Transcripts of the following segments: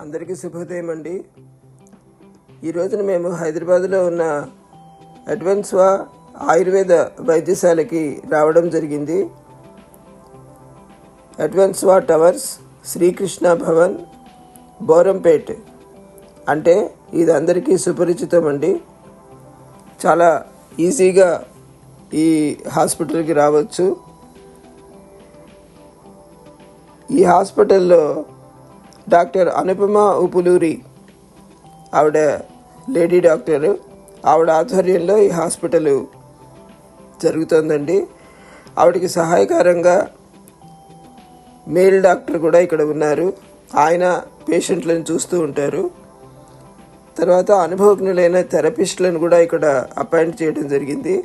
అందరికీ శుభోదయం అండి. ఈ రోజున మేము హైదరాబాద్లో ఉన్న అడ్వాన్స్వా ఆయుర్వేద వైద్యశాలకి రావడం జరిగింది. అడ్వాన్స్వా టవర్స్, శ్రీకృష్ణ భవన్, బోరంపేట్. అంటే ఇది అందరికీ సుపరిచితం అండి. చాలా ఈజీగా ఈ హాస్పిటల్కి రావచ్చు. ఈ హాస్పిటల్లో డాక్టర్ అనుపమ ఉపులూరి, ఆవిడ లేడీ డాక్టరు, ఆవిడ ఆధ్వర్యంలో ఈ హాస్పిటల్ జరుగుతుందండి. ఆవిడకి సహాయకారంగా మేల్ డాక్టర్ కూడా ఇక్కడ ఉన్నారు. ఆయన పేషెంట్లను చూస్తూ ఉంటారు. తర్వాత అనుభవజ్ఞులైన థెరపిస్టులను కూడా ఇక్కడ అపాయింట్ చేయడం జరిగింది.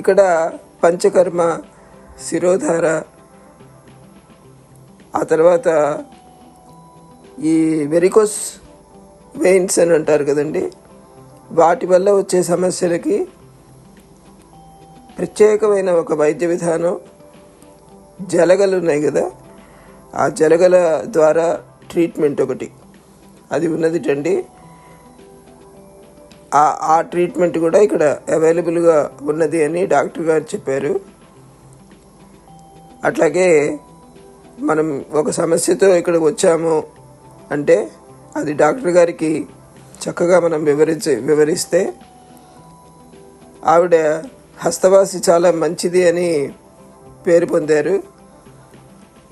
ఇక్కడ పంచకర్మ, శిరోధార, ఆ తర్వాత ఈ వెరికోస్ వెయిన్స్ అని అంటారు కదండి, వాటి వల్ల వచ్చే సమస్యలకి ప్రత్యేకమైన ఒక వైద్య విధానం, జలగలు ఉన్నాయి కదా, ఆ జలగల ద్వారా ట్రీట్మెంట్ ఒకటి అది ఉన్నదిటండి. ఆ ట్రీట్మెంట్ కూడా ఇక్కడ అవైలబుల్గా ఉన్నది అని డాక్టర్ గారు చెప్పారు. అట్లాగే మనం ఒక సమస్యతో ఇక్కడికి వచ్చాము అంటే అది డాక్టర్ గారికి చక్కగా మనం వివరిస్తే ఆవిడ హస్తవాసి చాలా మంచిది అని పేరు పొందారు.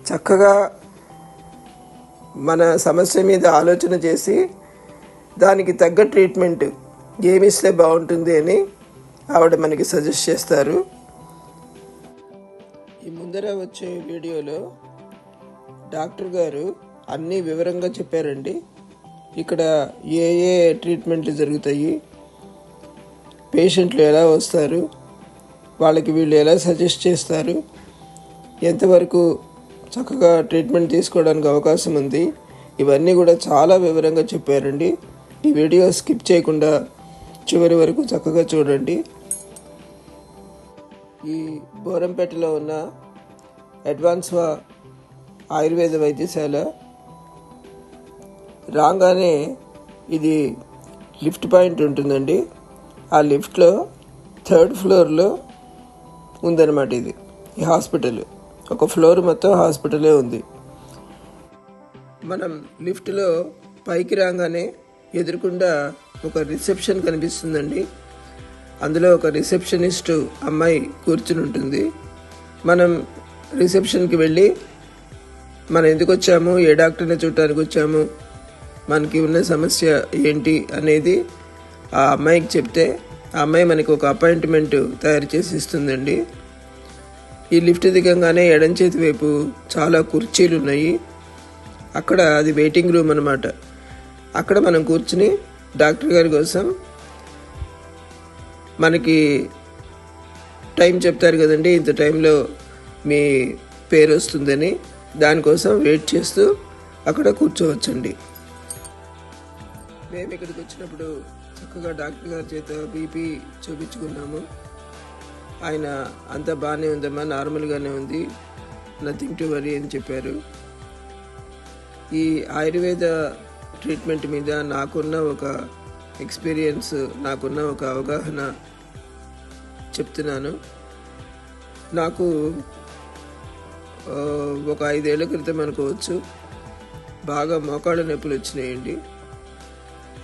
చక్కగా మన సమస్య మీద ఆలోచన చేసి దానికి తగ్గ ట్రీట్మెంట్ ఏమిస్తే బాగుంటుంది అని ఆవిడ మనకి సజెస్ట్ చేస్తారు. ఈ ముందర వచ్చే వీడియోలో డాక్టర్ గారు అన్నీ వివరంగా చెప్పారండి. ఇక్కడ ఏ ఏ ట్రీట్మెంట్లు జరుగుతాయి, పేషెంట్లు ఎలా వస్తారు, వాళ్ళకి వీళ్ళు ఎలా సజెస్ట్ చేస్తారు, ఎంతవరకు చక్కగా ట్రీట్మెంట్ తీసుకోవడానికి అవకాశం ఉంది, ఇవన్నీ కూడా చాలా వివరంగా చెప్పారండి. ఈ వీడియో స్కిప్ చేయకుండా చివరి వరకు చక్కగా చూడండి. ఈ బోరంపేటలో ఉన్న అడ్వాన్స్వా ఆయుర్వేద వైద్యశాల రాగానే ఇది లిఫ్ట్ పాయింట్ ఉంటుందండి. ఆ లిఫ్ట్లో 3rd ఫ్లోర్లో ఉందన్నమాట. ఇది ఈ హాస్పిటల్ ఒక ఫ్లోర్ మొత్తం హాస్పిటలే ఉంది. మనం లిఫ్ట్లో పైకి రాగానే ఎదురుకుండా ఒక రిసెప్షన్ కనిపిస్తుందండి. అందులో ఒక రిసెప్షనిస్ట్ అమ్మాయి కూర్చుని ఉంటుంది. మనం రిసెప్షన్కి వెళ్ళి మనం ఎందుకు వచ్చాము, ఏ డాక్టర్ని చూడటానికి వచ్చాము, మనకి ఉన్న సమస్య ఏంటి అనేది ఆ అమ్మాయికి చెప్తే ఆ అమ్మాయి మనకి ఒక అపాయింట్మెంట్ తయారు చేసి ఇస్తుందండి. ఈ లిఫ్ట్ దిగంగానే ఎడం చేతి వైపు చాలా కుర్చీలు ఉన్నాయి. అక్కడ అది వెయిటింగ్ రూమ్ అన్నమాట. అక్కడ మనం కూర్చుని డాక్టర్ గారి కోసం మనకి టైం చెప్తారు కదండి, ఇంత టైంలో మీ పేరు వస్తుందని, దానికోసం వెయిట్ చేస్తూ అక్కడ కూర్చోవచ్చండి. మేము ఇక్కడికి వచ్చినప్పుడు చక్కగా డాక్టర్ గారి చేత బీపీ చూపించుకున్నాము. ఆయన అంతా బాగానే ఉందమ్మా, నార్మల్గానే ఉంది, నథింగ్ టు వరీ అని చెప్పారు. ఈ ఆయుర్వేద ట్రీట్మెంట్ మీద నాకున్న ఒక ఎక్స్పీరియన్స్, నాకున్న ఒక అవగాహన చెప్తున్నాను. నాకు ఒక 5 ఏళ్ల క్రితం అనుకోవచ్చు బాగా మోకాళ్ళ నొప్పులు వచ్చినాయండి.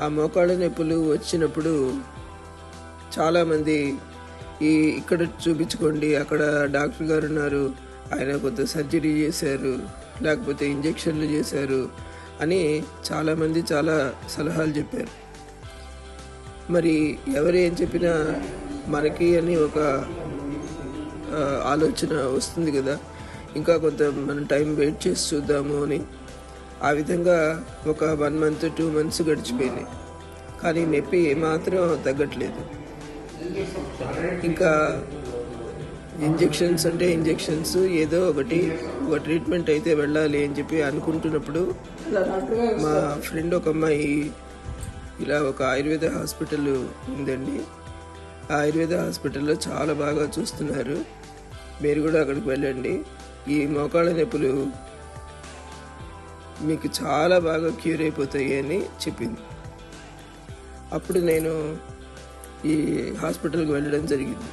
ఆ మోకాళ్ళ నొప్పులు వచ్చినప్పుడు చాలామంది ఇక్కడ చూపించుకోండి, అక్కడ డాక్టర్ గారు ఉన్నారు, ఆయన కొంత సర్జరీ చేశారు, లేకపోతే ఇంజెక్షన్లు చేశారు అని చాలామంది చాలా సలహాలు చెప్పారు. మరి ఎవరు ఏం చెప్పినా మనకి అని ఒక ఆలోచన వస్తుంది కదా, ఇంకా కొంత మనం టైం వెయిట్ చేసి చూద్దాము అని. ఆ విధంగా ఒక 1 month 2 months గడిచిపోయినాయి. కానీ నొప్పి ఏమాత్రం తగ్గట్లేదు. ఇంకా ఇంజెక్షన్స్ అంటే ఇంజెక్షన్స్, ఏదో ఒక ట్రీట్మెంట్ అయితే వెళ్ళాలి అని చెప్పి అనుకుంటున్నప్పుడు మా ఫ్రెండ్ ఒక అమ్మాయి ఇలా ఒక ఆయుర్వేద హాస్పిటల్ ఉందండి, ఆ ఆయుర్వేద హాస్పిటల్లో చాలా బాగా చూస్తున్నారు, మీరు కూడా అక్కడికి వెళ్ళండి, ఈ మోకాళ్ళ నొప్పులు మీకు చాలా బాగా క్యూర్ అయిపోతాయి అని చెప్పింది. అప్పుడు నేను ఈ హాస్పిటల్కి వెళ్ళడం జరిగింది.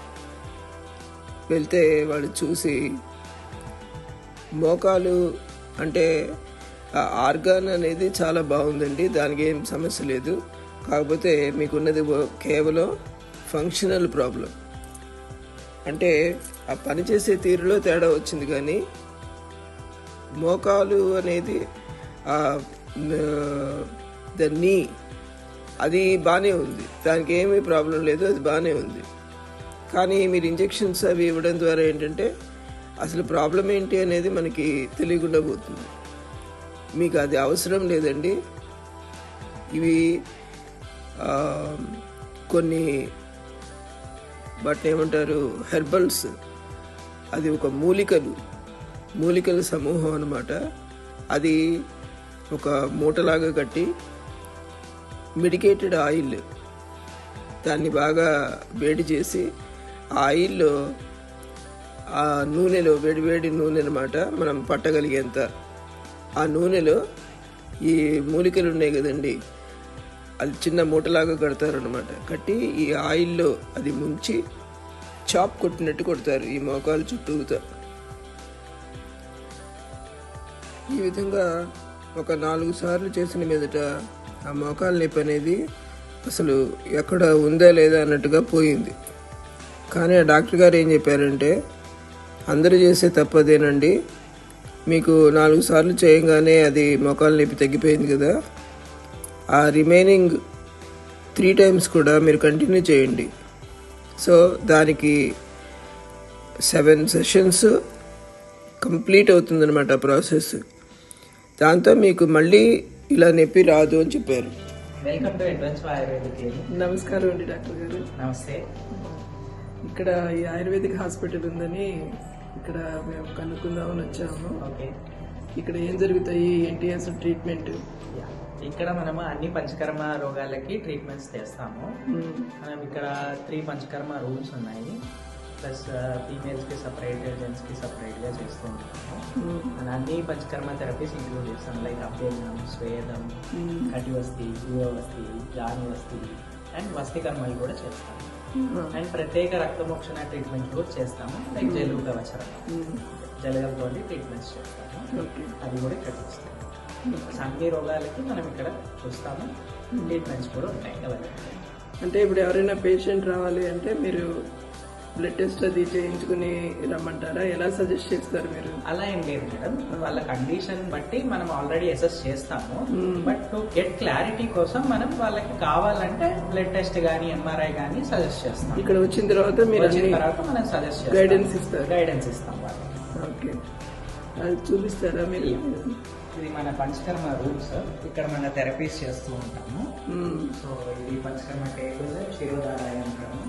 వెళ్తే వాళ్ళు చూసి మోకాలు అంటే ఆ ఆర్గాన్ అనేది చాలా బాగుందండి, దానికి ఏం సమస్య లేదు, కాకపోతే మీకున్నది కేవలం ఫంక్షనల్ ప్రాబ్లం, అంటే ఆ పనిచేసే తీరులో తేడా వచ్చింది, కానీ మోకాలు అనేది నీ అది బాగానే ఉంది, దానికి ఏమీ ప్రాబ్లం లేదు, అది బాగానే ఉంది. కానీ మీరు ఇంజెక్షన్స్ అవి ఇవ్వడం ద్వారా ఏంటంటే అసలు ప్రాబ్లం ఏంటి అనేది మనకి తెలియకుండా పోతుంది. మీకు అది అవసరం లేదండి. ఇవి కొన్ని వాటిని ఏమంటారు, హెర్బల్స్, అది ఒక మూలికల సమూహం అన్నమాట. అది ఒక మూటలాగా కట్టి మెడికేటెడ్ ఆయిల్, దాన్ని బాగా వేడి చేసి ఆ ఆయిల్లో ఆ నూనెలో వేడి నూనె అన్నమాట, మనం పట్టగలిగేంత ఆ నూనెలో ఈ మూలికలు ఉన్నాయి కదండి, అది చిన్న మూటలాగా కడతారు అనమాట. కట్టి ఈ ఆయిల్లో అది ముంచి చాప్ కొట్టినట్టు కొడతారు ఈ మోకాలు చుట్టూతా. ఈ విధంగా ఒక 4 సార్లు చేసిన మీదట ఆ మోకాలు నొప్పి అనేది అసలు ఎక్కడ ఉందా లేదా అన్నట్టుగా పోయింది. కానీ ఆ డాక్టర్ గారు ఏం చెప్పారంటే, అందరూ చేసే తప్పదేనండి, మీకు 4 సార్లు చేయగానే అది మోకాలు నొప్పి తగ్గిపోయింది కదా, ఆ రిమైనింగ్ 3 times కూడా మీరు కంటిన్యూ చేయండి. సో దానికి 7 sessions కంప్లీట్ అవుతుందన్నమాట ప్రాసెస్. దాంతో మీకు మళ్ళీ ఇలా నొప్పి రాదు అని చెప్పారు. Welcome to advance ayurvedic. నమస్కారం అండి డాక్టర్ గారు. నమస్తే. ఇక్కడ ఈ ఆయుర్వేదిక్ హాస్పిటల్ ఉందని ఇక్కడ మేము కనుక్కుందామని వచ్చాము. ఓకే, ఇక్కడ ఏం జరుగుతాయి, ఏంటి అసలు ట్రీట్మెంట్? ఇక్కడ మనము అన్ని పంచకర్మ రోగాలకి ట్రీట్మెంట్స్ చేస్తాము. మనం ఇక్కడ 3 పంచకర్మ రూమ్స్ ఉన్నాయి, ప్లస్ ఫీమేల్స్కి సపరేట్, జెంట్స్కి సపరేట్గా చేస్తూ ఉంటాము. మన అన్ని పంచకర్మ థెరపీస్ ఇంక్లూడ్ చేస్తాం, లైక్ అభ్యంగం, స్వేదం, కటివస్తి, జీవవస్తి, జానువస్తి అండ్ వస్తి కర్మలు కూడా చేస్తాము. అండ్ ప్రత్యేక రక్తమోక్షణ ట్రీట్మెంట్ కూడా చేస్తాము, లైక్ జలుబు కవచరం, జలగలతో ట్రీట్మెంట్స్ చేస్తాము, అది కూడా ఇక్కడ చేస్తాము. అన్ని రోగాలకి మనం ఇక్కడ చూస్తాము, ట్రీట్మెంట్స్ కూడా ఉంటాయి. అంటే ఇప్పుడు ఎవరైనా పేషెంట్ రావాలి అంటే మీరు బ్లడ్ టెస్ట్ అది చేయించుకుని రమ్మంటారా? ఎలా సజెస్ట్ చేస్తారు మీరు? అలా ఏం లేదు మేడం, వాళ్ళ కండిషన్ బట్టి మనం ఆల్రెడీ అసెస్ చేస్తాము. బట్ టు గెట్ క్లారిటీ కోసం మనం వాళ్ళకి కావాలంటే బ్లడ్ టెస్ట్ గానీ, ఎంఆర్ఐ గానీ సజెస్ట్ చేస్తాం. ఇక్కడ వచ్చిన తర్వాత మీరు మనం సజెస్ట్ చేస్తాం, గైడెన్స్ ఇస్తాం వాళ్ళకి. ఓకే, అది చూపిస్తారా మీరు? ఇది మన పంచకర్మ రూమ్స్, ఇక్కడ మన థెరపీస్ చేస్తూ ఉంటాము. సో ఇది పంచకర్మ టేబుల్, శిరోధారాయ అంటాము.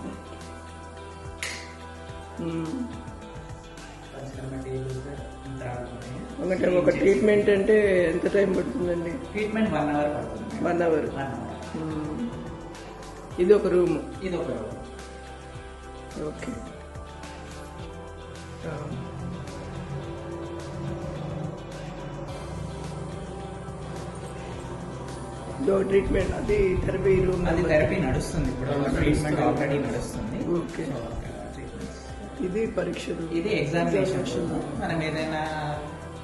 పంచకర్మ టేబుల్ అంటే ఒక ట్రీట్మెంట్ అంటే ఎంత టైం పడుతుందండి? ట్రీట్మెంట్ 1 hour పడుతుంది. 1 hour. ఇది ఒక రూమ్. ఇది ఒక రూమ్. ఓకే. ట్రీట్మెంట్ అది థెరపీ రూమ్, అది థెరపీ నడుస్తుంది ఇప్పుడు, ట్రీట్మెంట్ ఆల్రెడీ నడుస్తుంది. ఓకే. ఇది పరీక్షలు, ఇది ఎగ్జామినేషన్. మనం ఏదైనా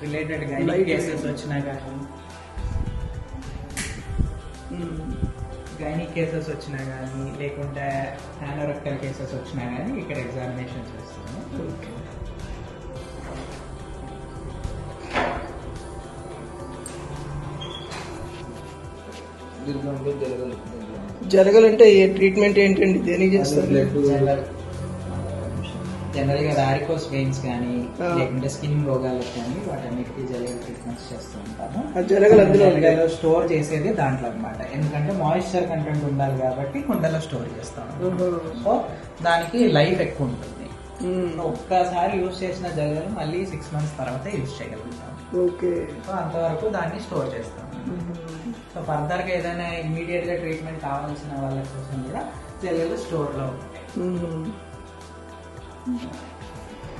రిలేటెడ్ కేసెస్ వచ్చినా కానీ, గైనిక్ కేసెస్ వచ్చినా కానీ, లేకుంటే యానోరెక్టల్ కేసెస్ వచ్చినా కానీ ఇక్కడ ఎగ్జామినేషన్ చేస్తాము. ఓకే. జరగాలంటే ట్రీట్మెంట్ ఏంటండి, దేనికి చేస్తారు? జనరల్ గా వారికోస్ వెయిన్స్ కానీ, లేకుంటే స్కిన్ రోగాలకు కానీ, వాటన్నిటికీ జలగల ట్రీట్మెంట్స్ చేస్తూ ఉంటాము. జలగలో స్టోర్ చేసేది దాంట్లో అన్నమాట, ఎందుకంటే మాయిశ్చర్ కంటెంట్ ఉండాలి కాబట్టి కుండలో స్టోర్ చేస్తాము. సో దానికి లైఫ్ ఎక్కువ ఉంటుంది. ఒక్కసారి యూజ్ చేసిన జలగలు మళ్ళీ 6 months తర్వాత యూజ్ చేయగలుగుతాం. ఓకే. సో అంతవరకు దాన్ని స్టోర్ చేస్తాం. సో ఫర్దర్ గా ఏదైనా ఇమీడియట్ గా ట్రీట్మెంట్ కావాల్సిన వాళ్ళ కోసం కూడా జలగలు స్టోర్ లో ఉంటాయి.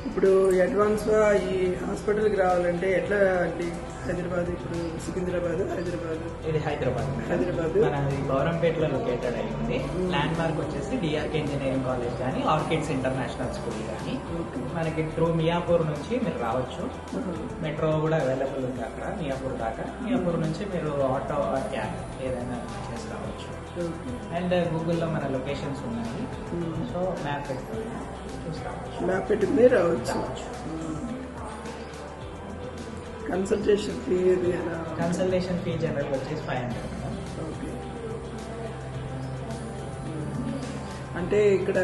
ఇప్పుడు అడ్వాన్స్ గా ఈ హాస్పిటల్కి రావాలంటే ఎట్లా అండి? హైదరాబాద్. ఇప్పుడు సికింద్రాబాద్, హైదరాబాద్. ఇది హైదరాబాద్. మనది గౌరంపేటలో లొకేటెడ్ అయింది. ల్యాండ్ మార్క్ వచ్చేసి డిఆర్కే ఇంజనీరింగ్ కాలేజ్ కానీ ఆర్కిడ్స్ ఇంటర్నేషనల్ స్కూల్ కానీ. మనకి త్రూ మియాపూర్ నుంచి మీరు రావచ్చు. మెట్రో కూడా అవైలబుల్ ఉంది అక్కడ మియాపూర్ దాకా. మియాపూర్ నుంచి మీరు ఆటో క్యాబ్ ఏదైనా చేసి రావచ్చు. అండ్ గూగుల్లో మన లొకేషన్స్ ఉన్నాయి. సో మ్యాప్ పెట్టుకుని చూసుకోవచ్చు. మ్యాప్ పెట్టుకుని రావచ్చు. కన్సల్టేషన్ ఫీ జనరల్ వచ్చేసి 500. ఓకే. అంటే ఇక్కడ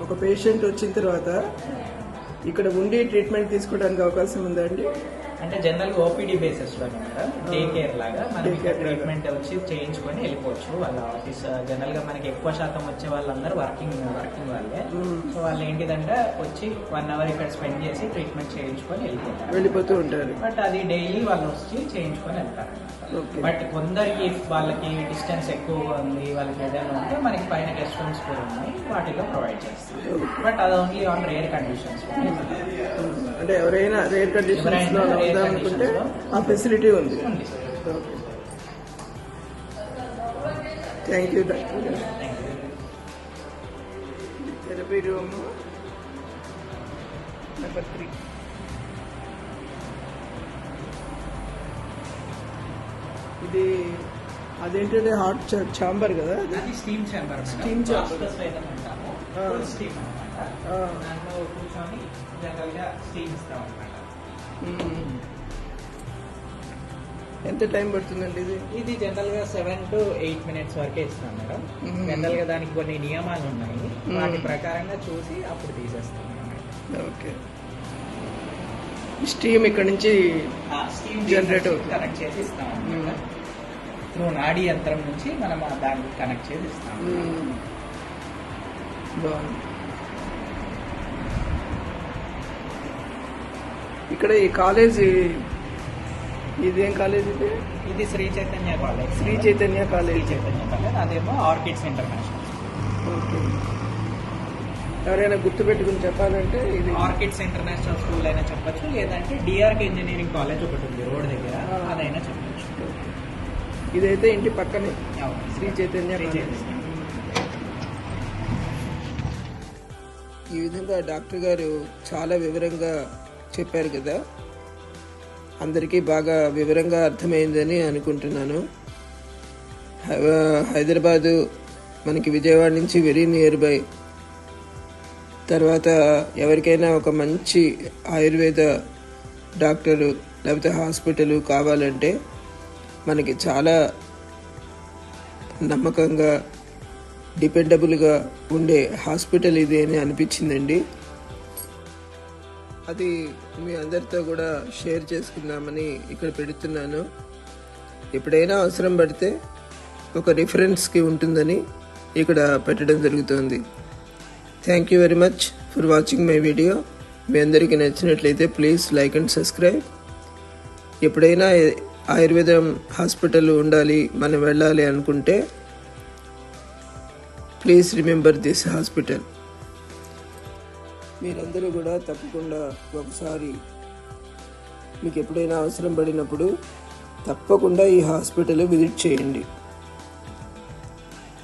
ఒక పేషెంట్ వచ్చిన తర్వాత ఇక్కడ ఉండి ట్రీట్మెంట్ తీసుకోవడానికి అవకాశం ఉందా అండి? అంటే జనరల్ ఓపీడీ బేసిస్ లో మేడం, డే కేర్ లాగా మనం ట్రీట్మెంట్ వచ్చి చేయించుకొని వెళ్ళిపోవచ్చు. వాళ్ళ ఆఫీస్ జనరల్ గా మనకి ఎక్కువ శాతం వచ్చే వాళ్ళందరూ వర్కింగ్ వాళ్ళే. సో వాళ్ళు ఏంటిదంటే వచ్చి 1 hour ఇక్కడ స్పెండ్ చేసి ట్రీట్మెంట్ చేయించుకొని వెళ్ళిపోతూ ఉంటారు. బట్ అది డైలీ వాళ్ళు వచ్చి చేయించుకొని వెళ్తారు. బట్ కొందరికి వాళ్ళకి డిస్టెన్స్ ఎక్కువగా ఉంది, వాళ్ళకి ఏదైనా ఉంటే మనకి పైన గెస్ట్ రూమ్స్ కూడా ఉన్నాయి, వాటిలో ప్రొవైడ్ చేస్తాం. బట్ అది ఓన్లీ ఆన్ రేర్ కండిషన్స్. అంటే ఎవరైనా రేర్ కండిషన్స్ లో అనుకుంటే ఆ ఫెసిలిటీ ఉంది. థ్యాంక్ యూ డాక్టర్ గారు. Therapy room number 3. ఇది అదేంటంటే హాట్ ఛాంబర్ కదా? అది steam chamber. Steam chamber steam అనమాట. దాంట్లో కూర్చొని జనరల్ గా స్టీమ్ ఇస్తాం అనమాట. ఎంత టైం పడుతుందండి ఇది జనరల్ గా 7 to 8 minutes వరకే ఇస్తాం మేడం. జనరల్ గా దానికి కొన్ని నియమాలు ఉన్నాయి, వాటి ప్రకారంగా చూసి అప్పుడు తీసేస్తాం. ఓకే. స్టీమ్ ఇక్కడ నుంచి స్టీమ్ జనరేట్ కనెక్ట్ చేసి ఇస్తాం అనమాట. త్రూ నాడీ యంత్రం నుంచి మనం దానికి కనెక్ట్ చేసి ఇస్తాం. బాగుంది. ఇక్కడ ఈ కాలేజీ ఇదేం కాలేజ్? ఇది శ్రీ చైతన్య కాలేజ్. శ్రీ చైతన్య కాలేజ్. అదేమో ఆర్కిడ్స్ ఇంటర్నేషనల్. ఓకే. ఎవరైనా గుర్తుపెట్టుకుని చెప్పాలంటే ఇది ఆర్కిడ్స్ ఇంటర్నేషనల్ స్కూల్ అయినా చెప్పచ్చు, లేదంటే డిఆర్కే ఇంజనీరింగ్ కాలేజ్ ఒకటి ఉంది రోడ్ దగ్గర, అదైనా చెప్పచ్చు. ఇదైతే ఇంటి పక్కనే శ్రీ చైతన్య. ఈ విధంగా డాక్టర్ గారు చాలా వివరంగా చెప్పారు కదా, అందరికీ బాగా వివరంగా అర్థమైందని అనుకుంటున్నాను. హైదరాబాదు మనకి విజయవాడ నుంచి వెరీ నియర్ బై. తర్వాత ఎవరికైనా ఒక మంచి ఆయుర్వేద డాక్టరు లేకపోతే హాస్పిటల్ కావాలంటే మనకి చాలా నమ్మకంగా డిపెండబుల్గా ఉండే హాస్పిటల్ ఇది అని అనిపించిందండి. అది మీ అందరితో కూడా షేర్ చేసుకుందామని ఇక్కడ పెడుతున్నాను. ఎప్పుడైనా అవసరం పడితే ఒక రిఫరెన్స్కి ఉంటుందని ఇక్కడ పెట్టడం జరుగుతుంది. Thank you very much for watching my video. మీ అందరికీ నచ్చినట్లయితే ప్లీజ్ లైక్ అండ్ సబ్స్క్రైబ్. ఎప్పుడైనా ఆయుర్వేదం హాస్పిటల్ ఉండాలి, మనం వెళ్ళాలి అనుకుంటే ప్లీజ్ రిమెంబర్ దిస్ హాస్పిటల్. మీరందరూ కూడా తప్పకుండా ఒకసారి మీకు ఎప్పుడైనా అవసరం పడినప్పుడు తప్పకుండా ఈ హాస్పిటల్ విజిట్ చేయండి.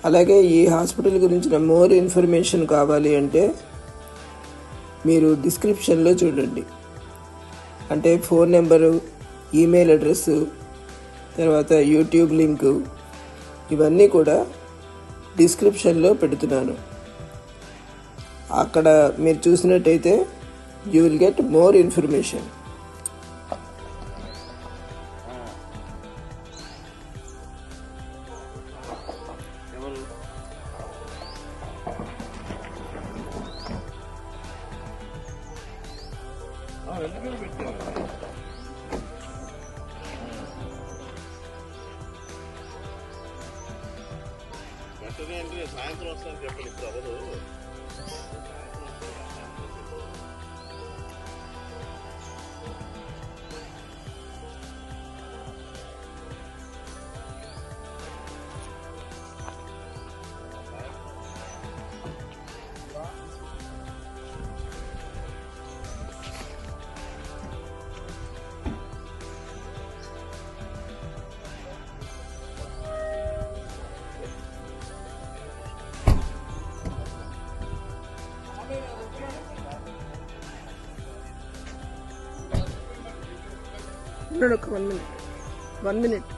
అలాగే ఈ హాస్పిటల్ గురించిన మోర్ ఇన్ఫర్మేషన్ కావాలి అంటే మీరు డిస్క్రిప్షన్లో చూడండి. అంటే ఫోన్ నెంబరు, ఈమెయిల్ అడ్రస్సు, తర్వాత యూట్యూబ్ లింకు, ఇవన్నీ కూడా డిస్క్రిప్షన్లో పెడుతున్నాను. అక్కడ మీరు చూసినట్టయితే you will get more information. సాయంత్రం వస్తాను చెప్పండి. ఇప్పుడు అవ్వదు. ఉన్నాడు ఒక 1 minute